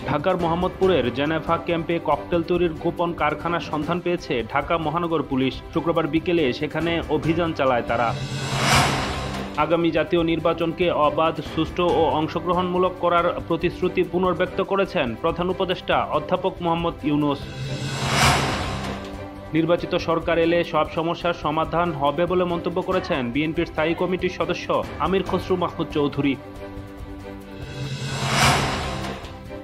ঢাকার মোহাম্মদপুরের জেনেভা ক্যাম্পে ককটেল তৈরির গোপন কারখানার সন্ধান পেয়েছে ঢাকা মহানগর পুলিশ। শুক্রবার বিকেলে সেখানে অভিযান চালায় তারা। আগামী জাতীয় নির্বাচনকে অবাধ, সুষ্ঠু ও অংশগ্রহণমূলক করার প্রতিশ্রুতি পুনর্ব্যক্ত করেছেন প্রধান উপদেষ্টা অধ্যাপক মোহাম্মদ ইউনূস। নির্বাচিত সরকার এলে সব সমস্যার সমাধান হবে বলে মন্তব্য করেছেন বিএনপির স্থায়ী কমিটির সদস্য আমির খসরু মাহমুদ চৌধুরী।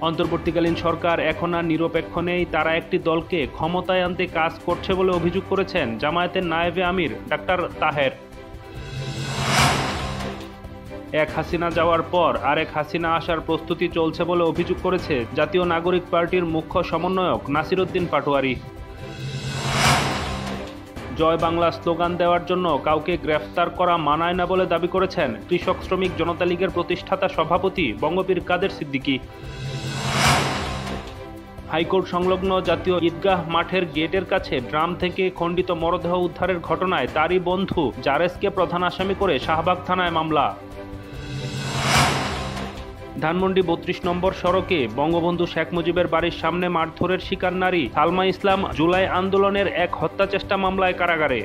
অন্তর্বর্তীকালীন সরকার এখন আর নিরপেক্ষ নেই, তারা একটি দলকে ক্ষমতায় আনতে কাজ করছে বলে অভিযোগ করেছেন জামায়াতের নায়েবে আমির ডাক্তার তাহের। এক হাসিনা যাওয়ার পর আরেক হাসিনা আসার প্রস্তুতি চলছে বলে অভিযোগ করেছে জাতীয় নাগরিক পার্টির মুখ্য সমন্বয়ক নাসির উদ্দিন পাটোয়ারি। জয় বাংলা স্লোগান দেওয়ার জন্য কাউকে গ্রেফতার করা মানায় না বলে দাবি করেছেন কৃষক শ্রমিক জনতা লীগের প্রতিষ্ঠাতা সভাপতি বঙ্গবীর কাদের সিদ্দিকী। হাইকোর্ট সংলগ্ন জাতীয় ঈদগাহ মাঠের গেটের কাছে ড্রাম থেকে খণ্ডিত মরদেহ উদ্ধারের ঘটনায় তারই বন্ধু জারেসকে প্রধান আসামি করে শাহবাগ থানায় মামলা। ধানমন্ডি ৩২ নম্বর সড়কে বঙ্গবন্ধু শেখ মুজিবের বাড়ির সামনে মারধরের শিকার নারী সালমা ইসলাম জুলাই আন্দোলনের এক হত্যাচেষ্টা মামলায় কারাগারে।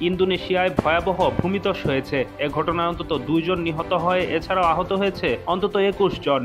ইন্দোনেশিয়ায় ভয়াবহ ভূমিধস হয়েছে। এ ঘটনায় অন্তত 2 জন নিহত হয়, এছাড়াও আহত হয়েছে অন্তত 21 জন।